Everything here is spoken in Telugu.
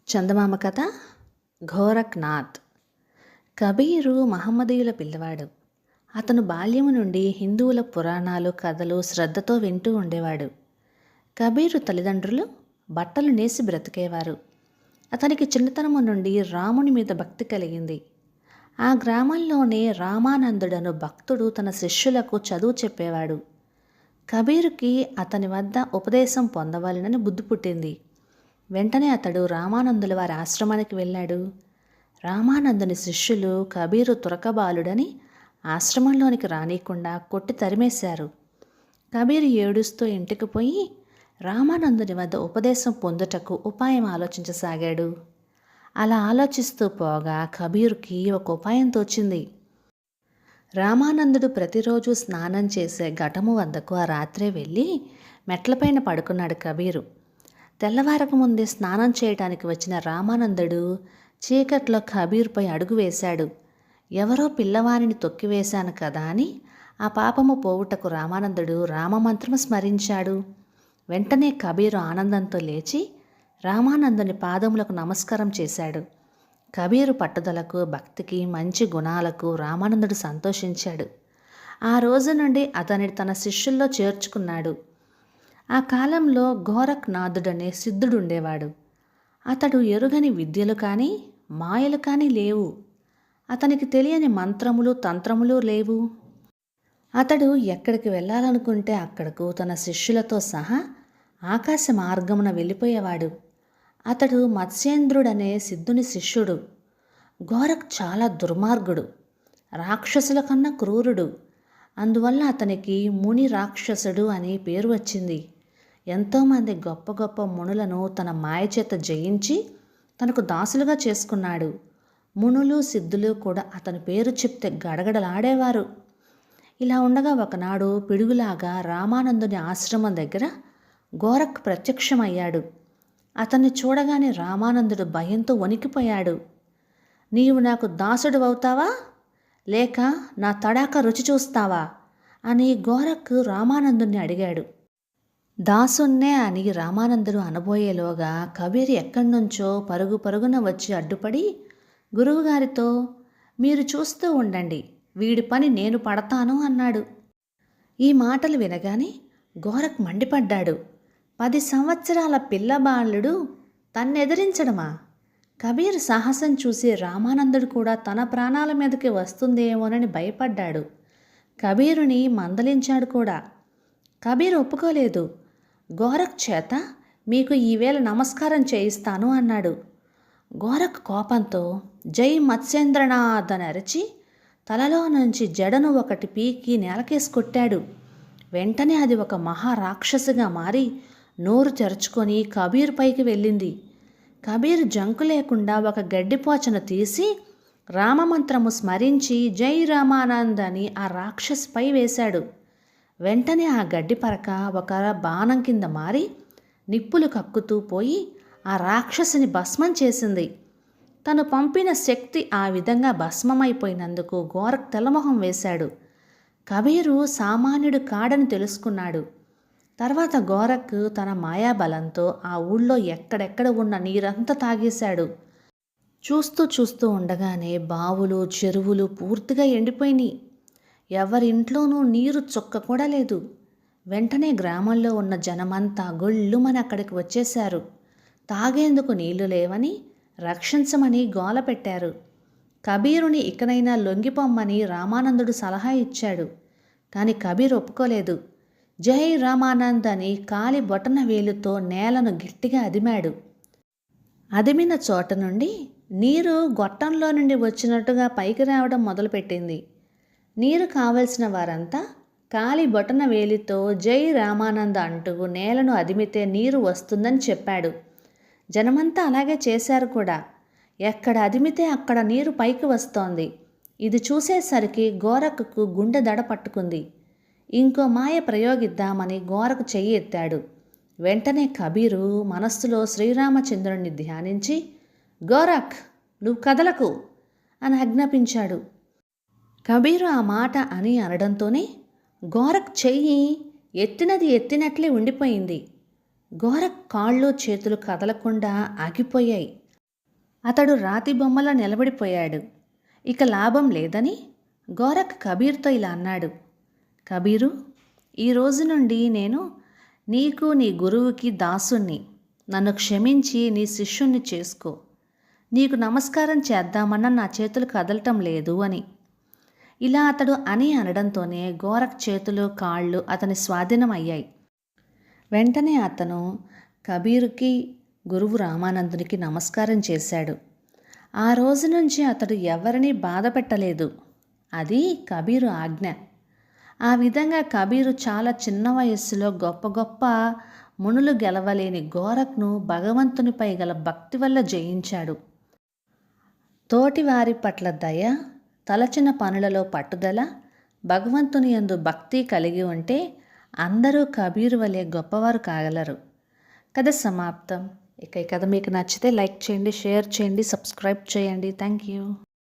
చందమామ కథ ఘోరక్నాథ్. కబీరు మహమ్మదీయుల పిల్లవాడు. అతను బాల్యము నుండి హిందువుల పురాణాలు కథలు శ్రద్ధతో వింటూ ఉండేవాడు. కబీరు తల్లిదండ్రులు బట్టలు నేసి బ్రతికేవారు. అతనికి చిన్నతనము నుండి రాముని మీద భక్తి కలిగింది. ఆ గ్రామంలోనే రామానందుడను భక్తుడు తన శిష్యులకు చదువు చెప్పేవాడు. కబీరుకి అతని వద్ద ఉపదేశం పొందవాలని బుద్ధి పుట్టింది. వెంటనే అతడు రామానందుల వారి ఆశ్రమానికి వెళ్ళాడు. రామానందుని శిష్యులు కబీరు తురకబాలుడని ఆశ్రమంలోనికి రానీయకుండా కొట్టి తరిమేశారు. కబీరు ఏడుస్తూ ఇంటికి పోయి రామానందుని వద్ద ఉపదేశం పొందుటకు ఉపాయం ఆలోచించసాగాడు. అలా ఆలోచిస్తూ పోగా కబీరుకి ఒక ఉపాయం తోచింది. రామానందుడు ప్రతిరోజు స్నానం చేసే ఘటము వద్దకు ఆ రాత్రే వెళ్ళి మెట్లపైన పడుకున్నాడు కబీరు. తెల్లవారక ముందే స్నానం చేయటానికి వచ్చిన రామానందుడు చీకట్లో కబీర్పై అడుగు వేశాడు. ఎవరో పిల్లవారిని తొక్కివేశాను కదా అని ఆ పాపము పోవుటకు రామానందుడు రామమంత్రము స్మరించాడు. వెంటనే కబీరు ఆనందంతో లేచి రామానందుని పాదములకు నమస్కారం చేశాడు. కబీరు పట్టుదలకు భక్తికి మంచి గుణాలకు రామానందుడు సంతోషించాడు. ఆ రోజు నుండి అతనిని తన శిష్యుల్లో చేర్చుకున్నాడు. ఆ కాలంలో ఘోరక్నాథుడనే సిద్ధుడుండేవాడు. అతడు ఎరుగని విద్యలు కానీ మాయలు కానీ లేవు. అతనికి తెలియని మంత్రములు తంత్రములు లేవు. అతడు ఎక్కడికి వెళ్ళాలనుకుంటే అక్కడకు తన శిష్యులతో సహా ఆకాశ మార్గమున వెళ్ళిపోయేవాడు. అతడు మత్స్యేంద్రుడనే సిద్ధుని శిష్యుడు. ఘోరక్ చాలా దుర్మార్గుడు, రాక్షసుల కన్నా క్రూరుడు. అందువల్ల అతనికి ముని రాక్షసుడు అని పేరు వచ్చింది. ఎంతోమంది గొప్ప గొప్ప మునులను తన మాయచేత జయించి తనకు దాసులుగా చేసుకున్నాడు. మునులు సిద్ధులు కూడా అతని పేరు చెప్తే గడగడలాడేవారు. ఇలా ఉండగా ఒకనాడు పిడుగులాగా రామానందుని ఆశ్రమం దగ్గర ఘోరక్ ప్రత్యక్షమయ్యాడు. అతన్ని చూడగానే రామానందుడు భయంతో వణికిపోయాడు. నీవు నాకు దాసుడు అవుతావా లేక నా తడాక రుచి చూస్తావా అని ఘోరక్ రామానందుని అడిగాడు. దాసున్నే అని రామానందుడు అనబోయేలోగా కబీర్ ఎక్కడి నుంచో పరుగు పరుగున వచ్చి అడ్డుపడి గురువుగారితో మీరు చూస్తూ ఉండండి, వీడి పని నేను పడతాను అన్నాడు. ఈ మాటలు వినగానే ఘోరక్ మండిపడ్డాడు. 10 సంవత్సరాల పిల్లబాలుడు తన్నెదిరించడమా? కబీర్ సాహసం చూసి రామానందుడు కూడా తన ప్రాణాల మీదకి వస్తుందేమోనని భయపడ్డాడు. కబీరుని మందలించాడు కూడా. కబీర్ ఒప్పుకోలేదు. ఘోరక్ చేత మీకు ఈవేళ నమస్కారం చేయిస్తాను అన్నాడు. ఘోరక్ కోపంతో జై మత్స్యేంద్రనాథ్ అని అరిచి తలలో నుంచి జడను ఒకటి పీకి నేలకేసి కొట్టాడు. వెంటనే అది ఒక మహారాక్షసిగా మారి నోరు తెరుచుకొని కబీర్ పైకి వెళ్ళింది. కబీర్ జంకు లేకుండా ఒక గడ్డిపోచను తీసి రామమంత్రము స్మరించి జై రామానంద్ అని ఆ రాక్షసిపై వేశాడు. వెంటనే ఆ గడ్డి పరక ఒక బాణం కింద మారి నిప్పులు కక్కుతూ పోయి ఆ రాక్షసిని భస్మం చేసింది. తను పంపిన శక్తి ఆ విధంగా భస్మమైపోయినందుకు ఘోరక్ తెల్లమొహం వేశాడు. కబీరు సామాన్యుడు కాడని తెలుసుకున్నాడు. తర్వాత ఘోరక్ తన మాయాబలంతో ఆ ఊళ్ళో ఎక్కడెక్కడ ఉన్న నీరంతా తాగేశాడు. చూస్తూ ఉండగానే బావులు చెరువులు పూర్తిగా ఎండిపోయినాయి. ఎవరింట్లోనూ నీరు చుక్క కూడా లేదు. వెంటనే గ్రామంలో ఉన్న జనమంతా గొళ్ళుమని అక్కడికి వచ్చేశారు. తాగేందుకు నీళ్లు లేవని రక్షించమని గోల పెట్టారు. కబీరుని ఇకనైనా లొంగిపోమ్మని రామానందుడు సలహా ఇచ్చాడు. కానీ కబీర్ ఒప్పుకోలేదు. జై రామానంద్ అని కాలి బొటన వేలుతో నేలను గట్టిగా అదిమాడు. అదిమిన చోట నుండి నీరు గొట్టంలో నుండి వచ్చినట్టుగా పైకి రావడం మొదలుపెట్టింది. నీరు కావలసిన వారంతా కాలి బొటన వేలితో జై రామానంద అంటూ నేలను అదిమితే నీరు వస్తుందని చెప్పాడు. జనమంతా అలాగే చేశారు కూడా. ఎక్కడ అదిమితే అక్కడ నీరు పైకి వస్తోంది. ఇది చూసేసరికి ఘోరక్కు గుండె దడ పట్టుకుంది. ఇంకో మాయ ప్రయోగిద్దామని ఘోరక్ చెయ్యి ఎత్తాడు. వెంటనే కబీరు మనస్సులో శ్రీరామచంద్రుణ్ణి ధ్యానించి ఘోరక్ నువ్వు కదలకు అని ఆజ్ఞాపించాడు. కబీరు ఆ మాట అని అనడంతోనే ఘోరక్ చెయ్యి ఎత్తినది ఎత్తినట్లే ఉండిపోయింది. ఘోరక్ కాళ్ళు చేతులు కదలకుండా ఆగిపోయాయి. అతడు రాతి బొమ్మలా నిలబడిపోయాడు. ఇక లాభం లేదని గోరఖ్ కబీర్తో ఇలా అన్నాడు. కబీరు, ఈ రోజు నుండి నేను నీకు నీ గురువుకి దాసుణ్ణి. నన్ను క్షమించి నీ శిష్యుణ్ణి చేసుకో. నీకు నమస్కారం చేద్దామన్నా నా చేతులు కదలటం లేదు అని. ఇలా అతడు అనడంతోనే గోరఖ్ చేతులు కాళ్ళు అతని స్వాధీనం అయ్యాయి. వెంటనే అతను కబీరుకి గురువు రామానందునికి నమస్కారం చేశాడు. ఆ రోజు నుంచి అతడు ఎవరినీ బాధ పెట్టలేదు. అది కబీరు ఆజ్ఞ. ఆ విధంగా కబీరు చాలా చిన్న వయస్సులో గొప్ప గొప్ప మునులు గెలవలేని గోరఖ్ను భగవంతునిపై గల భక్తి వల్ల జయించాడు. తోటివారి పట్ల దయ, తలచిన పనులలో పట్టుదల, భగవంతుని యందు భక్తి కలిగి ఉంటే అందరూ కబీరు వలె గొప్పవారు కాగలరు. కథ సమాప్తం. ఇక ఈ కథ మీకు నచ్చితే లైక్ చేయండి, షేర్ చేయండి, సబ్స్క్రైబ్ చేయండి. Thank you.